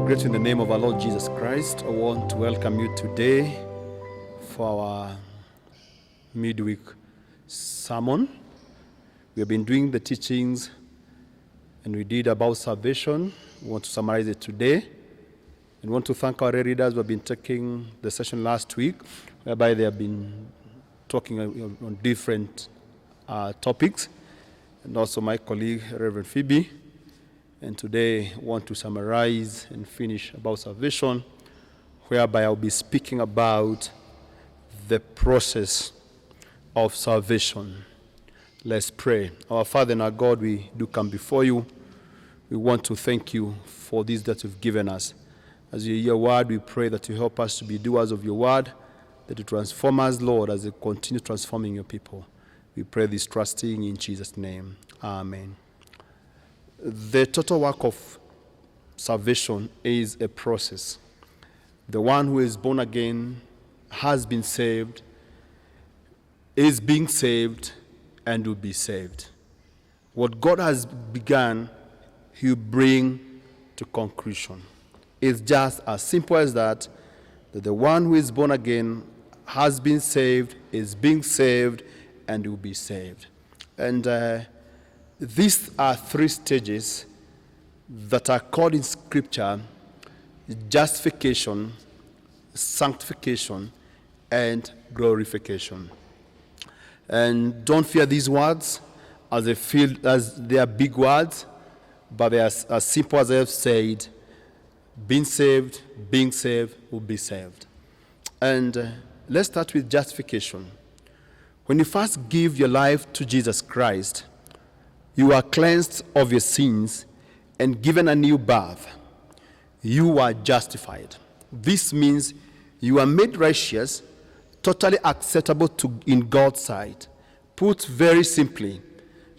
greet you in the name of our Lord Jesus Christ. I want to welcome you today for our midweek sermon. We have been doing the teachings and we did about salvation. We want to summarize it today. And want to thank our readers who have been taking the session last week, whereby they have been talking on different topics. And also my colleague, Reverend Phoebe. And today I want to summarize and finish about salvation, whereby I'll be speaking about the process of salvation. Let's pray. Our Father and our God, we do come before you. We want to thank you for this that you've given us. As you hear your word, we pray that you help us to be doers of your word, that you transform us, Lord, as you continue transforming your people. We pray this trusting in Jesus' name. Amen. The total work of salvation is a process. The one who is born again has been saved, is being saved, and will be saved. What God has begun, he will bring to conclusion. It's just as simple as that the one who is born again has been saved, is being saved, and will be saved. And these are three stages that are called in Scripture justification, sanctification, and glorification. And don't fear these words as they are big words, but they are as simple as I have said. Being saved, will be saved. And let's start with justification. When you first give your life to Jesus Christ, you are cleansed of your sins and given a new birth. You are justified. This means you are made righteous, totally acceptable in God's sight. Put very simply,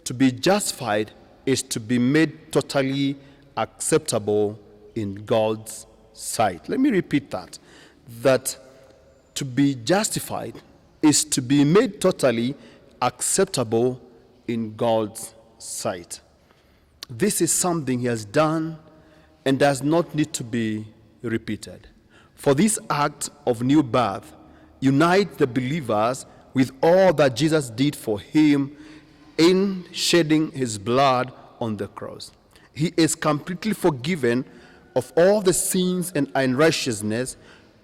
to be justified is to be made totally acceptable in God's sight. Let me repeat that. That to be justified is to be made totally acceptable in God's sight. This is something he has done and does not need to be repeated. For this act of new birth unites the believers with all that Jesus did for him in shedding his blood on the cross. He is completely forgiven of all the sins and unrighteousness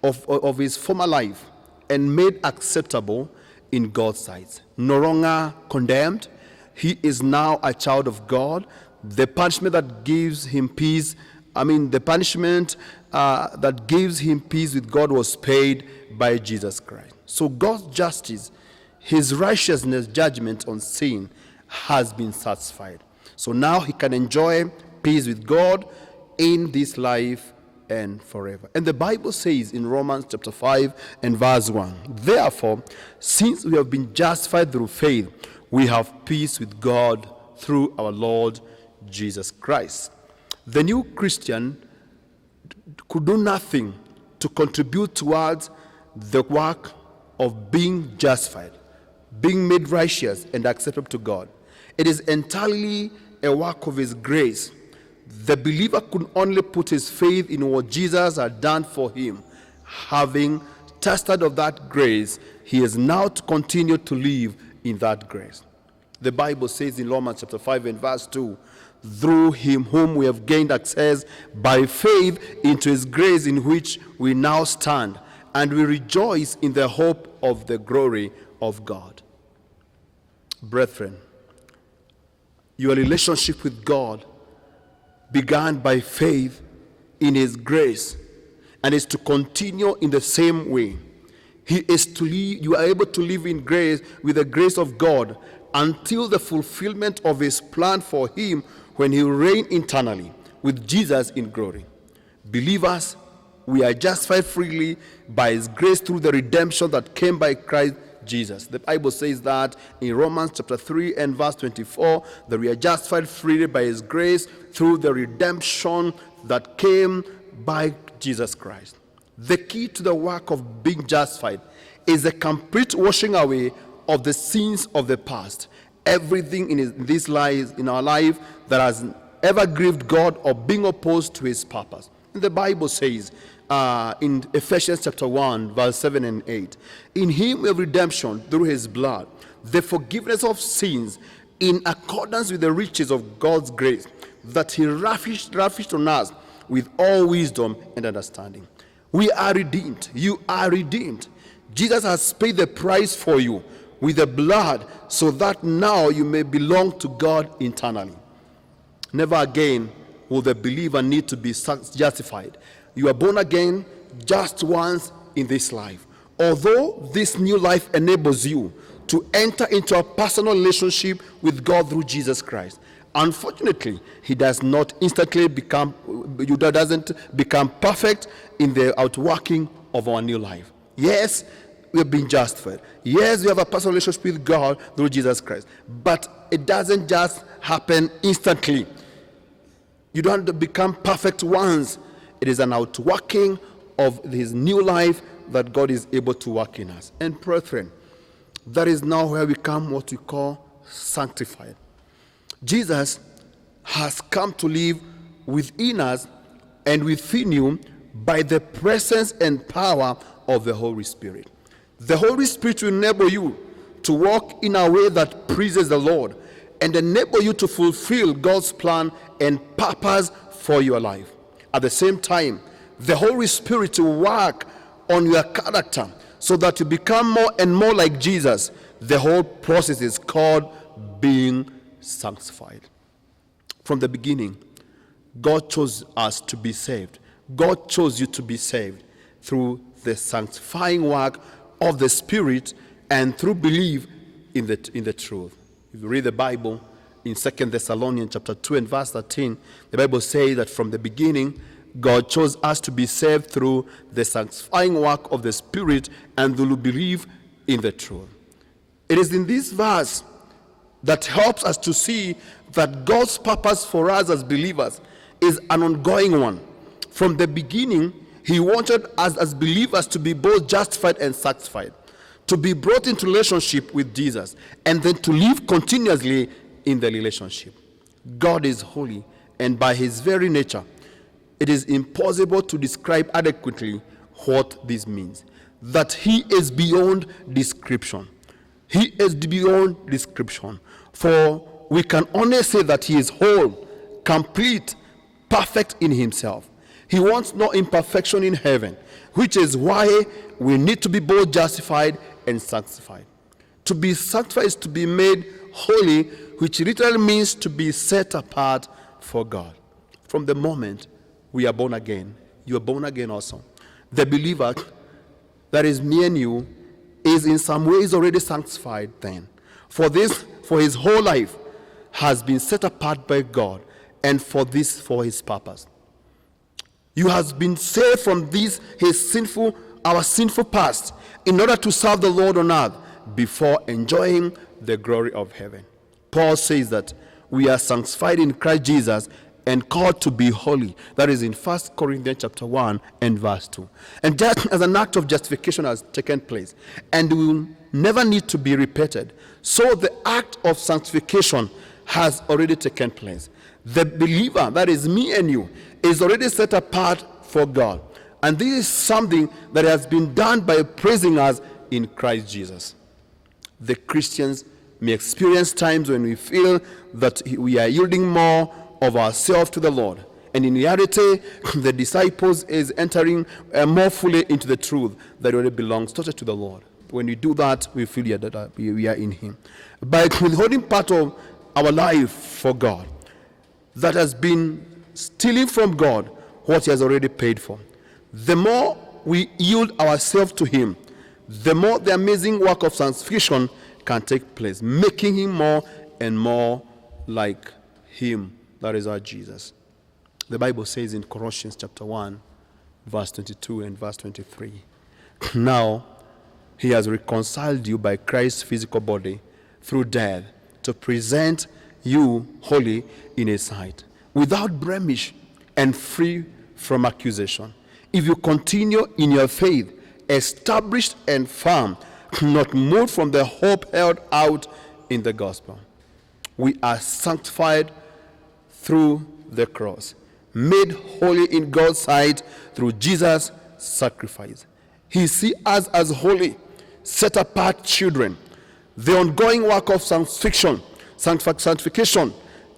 of his former life and made acceptable in God's sight. No longer condemned, he is now a child of God. The punishment that gives him peace, the punishment that gives him peace with God was paid by Jesus Christ. So God's justice, his righteousness judgment on sin has been satisfied. So now he can enjoy peace with God in this life and forever. And the Bible says in Romans chapter 5 and verse 1, therefore, since we have been justified through faith, we have peace with God through our Lord Jesus Christ. The new Christian could do nothing to contribute towards the work of being justified, being made righteous and acceptable to God. It is entirely a work of his grace. The believer could only put his faith in what Jesus had done for him. Having tasted of that grace, he is now to continue to live in that grace. The Bible says in Romans chapter 5 and verse 2, through him whom we have gained access by faith into his grace in which we now stand, and we rejoice in the hope of the glory of God. Brethren, your relationship with God began by faith in his grace and is to continue in the same way. You are able to live in grace with the grace of God until the fulfillment of his plan for him when he will reign eternally with Jesus in glory. Believers, we are justified freely by his grace through the redemption that came by Christ Jesus. The Bible says that in Romans chapter 3 and verse 24, that we are justified freely by his grace through the redemption that came by Jesus Christ. The key to the work of being justified is the complete washing away of the sins of the past. Everything in this life, in our life, that has ever grieved God or being opposed to his purpose. The Bible says in Ephesians chapter 1, verse 7 and 8, in him we have redemption through his blood, the forgiveness of sins, in accordance with the riches of God's grace, that he lavished on us with all wisdom and understanding. We are redeemed. You are redeemed. Jesus has paid the price for you with the blood, so that now you may belong to God eternally. Never again will the believer need to be justified. You are born again just once in this life. Although this new life enables you to enter into a personal relationship with God through Jesus Christ, unfortunately, he does not instantly doesn't become perfect in the outworking of our new life. Yes, we have been justified. Yes, we have a personal relationship with God through Jesus Christ. But it doesn't just happen instantly. You don't become perfect once. It is an outworking of his new life that God is able to work in us. And brethren, that is now where we come what we call sanctified. Jesus has come to live within us and within you by the presence and power of the Holy Spirit. The Holy Spirit will enable you to walk in a way that pleases the Lord and enable you to fulfill God's plan and purpose for your life. At the same time, the Holy Spirit will work on your character so that you become more and more like Jesus. The whole process is called being sanctified. From the beginning, God chose us to be saved. God chose you to be saved through the sanctifying work of the Spirit and through belief in the truth. If you read the Bible in 2 Thessalonians chapter 2 and verse 13, the Bible says that from the beginning, God chose us to be saved through the sanctifying work of the Spirit and through belief in the truth. It is in this verse that helps us to see that God's purpose for us as believers is an ongoing one. From the beginning, he wanted us as believers to be both justified and sanctified, to be brought into relationship with Jesus, and then to live continuously in the relationship. God is holy, and by his very nature, it is impossible to describe adequately what this means. That he is beyond description. He is beyond description. For we can only say that he is whole, complete, perfect in himself. He wants no imperfection in heaven, which is why we need to be both justified and sanctified. To be sanctified is to be made holy, which literally means to be set apart for God. From the moment we are born again, you are born again also. The believer, that is me and you, is in some ways already sanctified then. For his whole life has been set apart by God, and for his purpose. You have been saved from our sinful past in order to serve the Lord on earth before enjoying the glory of heaven. Paul says that we are sanctified in Christ Jesus and called to be holy. That is in 1 Corinthians chapter 1 and verse 2. And just as an act of justification has taken place and will never need to be repeated, so the act of sanctification has already taken place. The believer, that is me and you, is already set apart for God. And this is something that has been done by praising us in Christ Jesus. The Christians may experience times when we feel that we are yielding more of ourselves to the Lord. And in reality, the disciples is entering more fully into the truth that already belongs totally to the Lord. When we do that, we feel that we are in him. By withholding part of our life for God, that has been stealing from God what he has already paid for. The more we yield ourselves to him, the more the amazing work of sanctification can take place, making him more and more like him. That is our Jesus. The Bible says in Colossians chapter 1, verse 22 and verse 23, now he has reconciled you by Christ's physical body through death to present you holy in his sight, without blemish and free from accusation. If you continue in your faith, established and firm, not moved from the hope held out in the gospel. We are sanctified through the cross, made holy in God's sight through Jesus' sacrifice. He sees us as holy, set apart children. The ongoing work of sanctification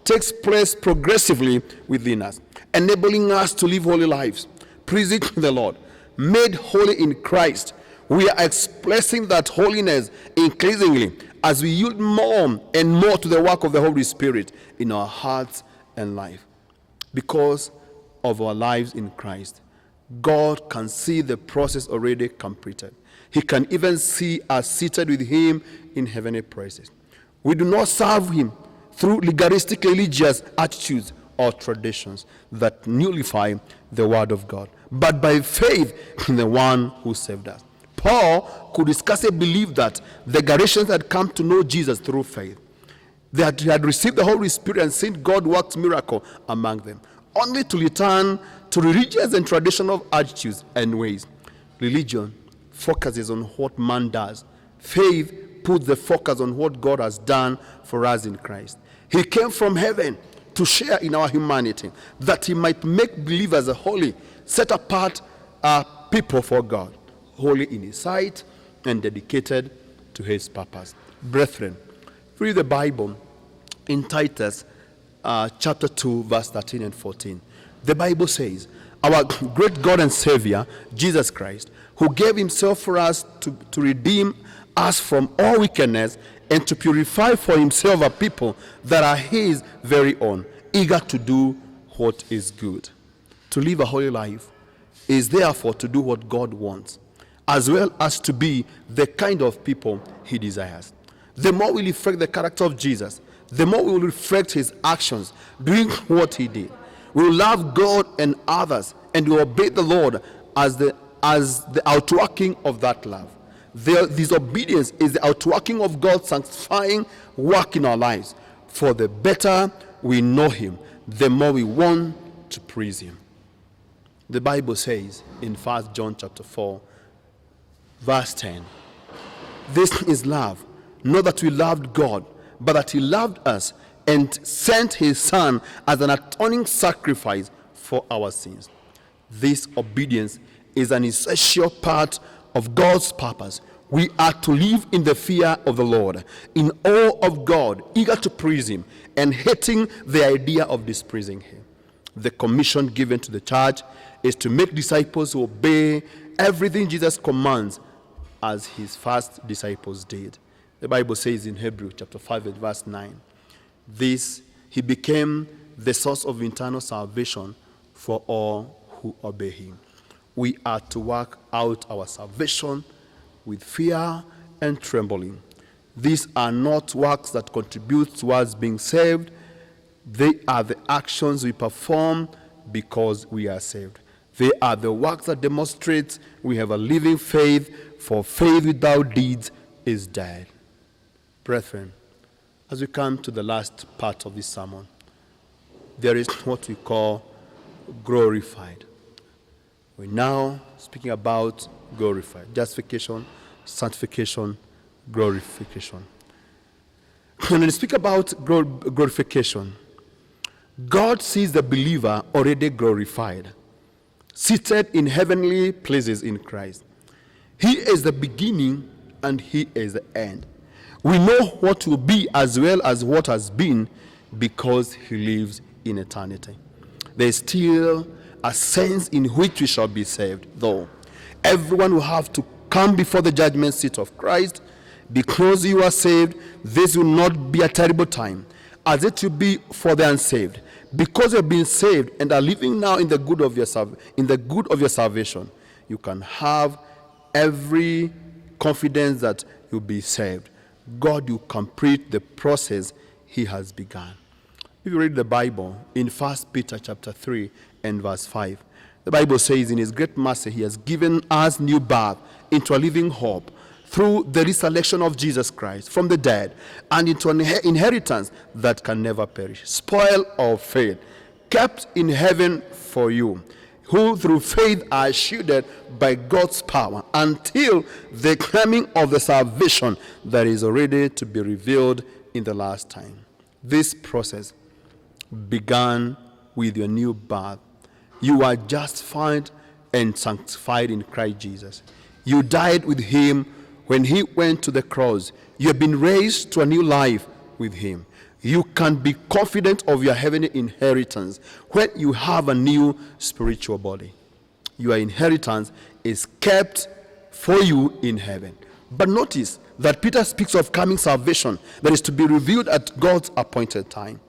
takes place progressively within us, enabling us to live holy lives, pleasing to the Lord. Made holy in Christ, we are expressing that holiness increasingly as we yield more and more to the work of the Holy Spirit in our hearts and life. Because of our lives in Christ, God can see the process already completed. He can even see us seated with him in heavenly places. We do not serve him through legalistic religious attitudes or traditions that nullify the word of God, but by faith in the one who saved us. Paul could scarcely believe that the Galatians had come to know Jesus through faith. They had received the Holy Spirit and seen God work miracles among them, only to return to religious and traditional attitudes and ways. Religion focuses on what man does. Faith puts the focus on what God has done for us in Christ. He came from heaven to share in our humanity, that he might make believers a holy, set apart people for God, holy in his sight and dedicated to his purpose. Brethren, read the Bible in Titus chapter 2, verse 13 and 14. The Bible says, our great God and Savior, Jesus Christ, who gave himself for us to redeem us from all wickedness and to purify for himself a people that are his very own, eager to do what is good. To live a holy life is therefore to do what God wants, as well as to be the kind of people he desires. The more we reflect the character of Jesus, the more we will reflect his actions, doing what he did. We will love God and others, and we obey the Lord as the outworking of that love. This obedience is the outworking of God's sanctifying work in our lives. For the better we know him, the more we want to praise him. The Bible says in 1 John chapter 4, verse 10, this is love, not that we loved God, but that he loved us and sent his Son as an atoning sacrifice for our sins. This obedience is an essential part of God's purpose. We are to live in the fear of the Lord, in awe of God, eager to praise him, and hating the idea of displeasing him. The commission given to the church is to make disciples who obey everything Jesus commands, as his first disciples did. The Bible says in Hebrews chapter 5 and verse 9, this he became the source of eternal salvation for all who obey him. We are to work out our salvation with fear and trembling. These are not works that contribute towards being saved. They are the actions we perform because we are saved. They are the works that demonstrate we have a living faith, for faith without deeds is dead. Brethren, as we come to the last part of this sermon, there is what we call glorified. We're now speaking about glorified. Justification, sanctification, glorification. When we speak about glorification, God sees the believer already glorified, seated in heavenly places in Christ. He is the beginning and he is the end. We know what will be as well as what has been because he lives in eternity. There is still a sense in which we shall be saved, though. Everyone will have to come before the judgment seat of Christ. Because you are saved, this will not be a terrible time, as it will be for the unsaved. Because you have been saved and are living now in the good of your salvation, you can have every confidence that you'll be saved. God will complete the process he has begun. If you read the Bible in 1 Peter chapter 3 and verse 5, the Bible says, in his great mercy he has given us new birth into a living hope through the resurrection of Jesus Christ from the dead, and into an inheritance that can never perish, spoil of faith, kept in heaven for you, who through faith are shielded by God's power until the coming of the salvation that is already to be revealed in the last time. This process began with your new birth You are justified and sanctified in Christ Jesus. You died with him when he went to the cross. You have been raised to a new life with him. You can be confident of your heavenly inheritance when you have a new spiritual body. Your inheritance is kept for you in heaven. But notice that Peter speaks of coming salvation that is to be revealed at God's appointed time.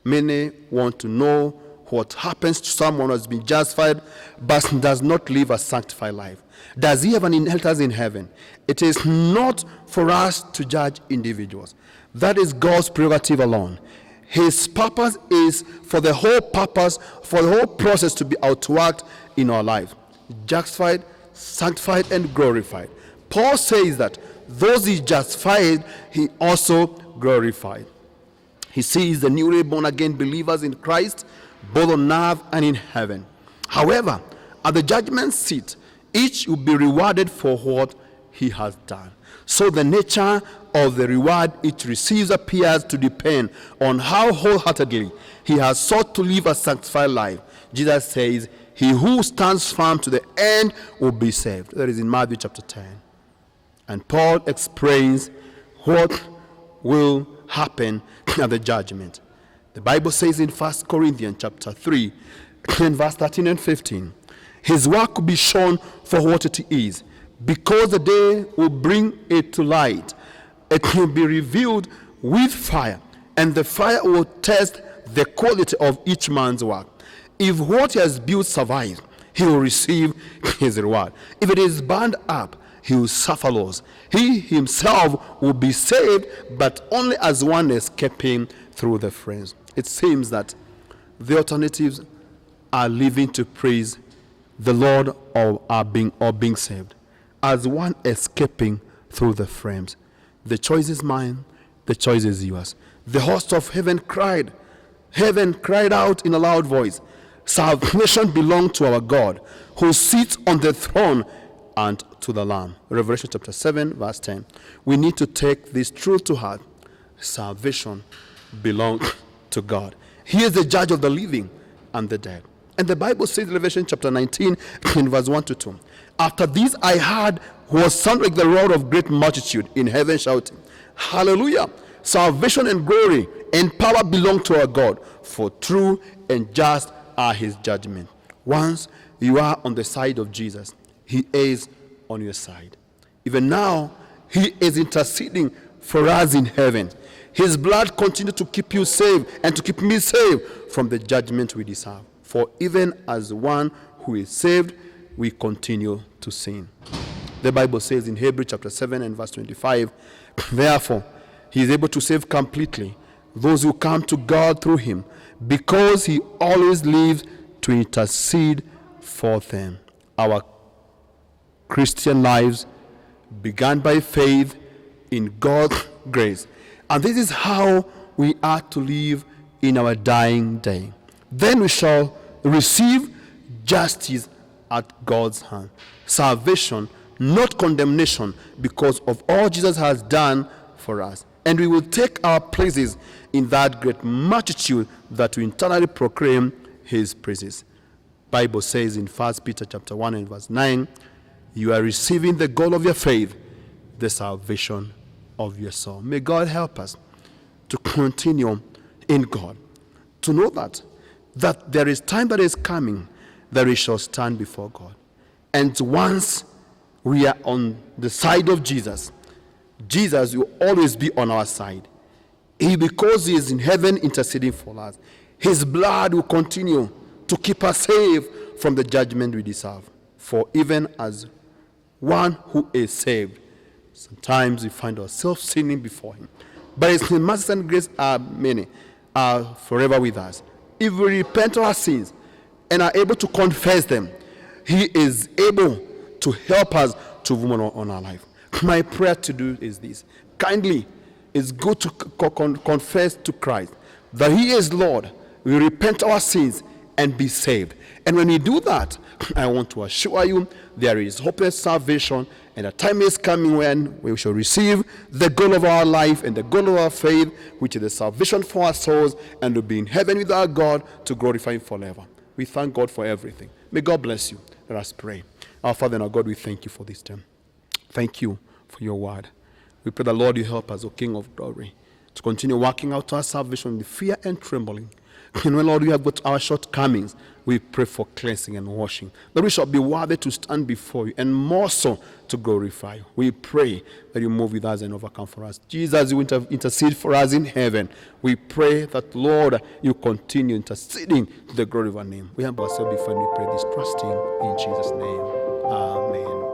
Many want to know what happens to someone who has been justified but does not live a sanctified life. Does he have an inheritance in heaven? It is not for us to judge individuals. That is God's prerogative alone. His purpose is for the whole process to be outworked in our life. Justified, sanctified, and glorified. Paul says that those he justified, he also glorified. He sees the newly born again believers in Christ, both on earth and in heaven. However, at the judgment seat, each will be rewarded for what he has done. So the nature of the reward each receives appears to depend on how wholeheartedly he has sought to live a sanctified life. Jesus says, he who stands firm to the end will be saved. That is in Matthew chapter 10. And Paul explains what will happen at the judgment. The Bible says in 1 Corinthians chapter 3 and verse 13 and 15, his work will be shown for what it is, because the day will bring it to light. It will be revealed with fire, and the fire will test the quality of each man's work. If what he has built survives, he will receive his reward. If it is burned up, he will suffer loss. He himself will be saved, but only as one escaping through the flames. It seems that the alternatives are living to praise the Lord or being saved, as one escaping through the flames. The choice is mine, the choice is yours. The host of heaven cried out in a loud voice, salvation belongs to our God, who sits on the throne and to the Lamb. Revelation chapter 7 verse 10. We need to take this truth to heart. Salvation belongs to God. He is the judge of the living and the dead. And the Bible says in Revelation chapter 19 in verse 1 to 2. After this I heard was sound like the roar of great multitude in heaven shouting, hallelujah! Salvation and glory and power belong to our God, for true and just are his judgment. Once you are on the side of Jesus, he is on your side. Even now, he is interceding for us in heaven. His blood continues to keep you safe and to keep me safe from the judgment we deserve. For even as one who is saved, we continue to sin. The Bible says in Hebrews chapter 7 and verse 25, therefore, he is able to save completely those who come to God through him, because he always lives to intercede for them. Our Christian lives began by faith in God's grace. And this is how we are to live in our dying day. Then we shall receive justice at God's hand. Salvation, not condemnation, because of all Jesus has done for us. And we will take our places in that great multitude that we internally proclaim his praises. Bible says in 1 Peter chapter 1 and verse 9, you are receiving the goal of your faith, the salvation of your soul. May God help us to continue in God, to know that there is time that is coming that we shall stand before God. And once we are on the side of Jesus, Jesus will always be on our side. Because he is in heaven interceding for us, his blood will continue to keep us safe from the judgment we deserve. For even as one who is saved, sometimes we find ourselves sinning before him. But his mercy and grace are forever with us. If we repent of our sins and are able to confess them, he is able to help us to move on our life. My prayer to do is this. Kindly, it's good to confess to Christ that he is Lord. We repent our sins and be saved. And when we do that, I want to assure you there is hopeless salvation, and a time is coming when we shall receive the goal of our life and the goal of our faith, which is the salvation for our souls, and to be in heaven with our God to glorify him forever. We thank God for everything. May God bless you. Let us pray. Our Father and our God, we thank you for this time. Thank you for your word. We pray that, Lord, you help us, O King of glory, to continue working out our salvation with fear and trembling. And when, Lord, we have got our shortcomings, we pray for cleansing and washing, that we shall be worthy to stand before you, and more so to glorify you. We pray that you move with us and overcome for us. Jesus, you intercede for us in heaven. We pray that, Lord, you continue interceding to the glory of our name. We humble ourselves before you, we pray this, trusting in Jesus' name. Amen.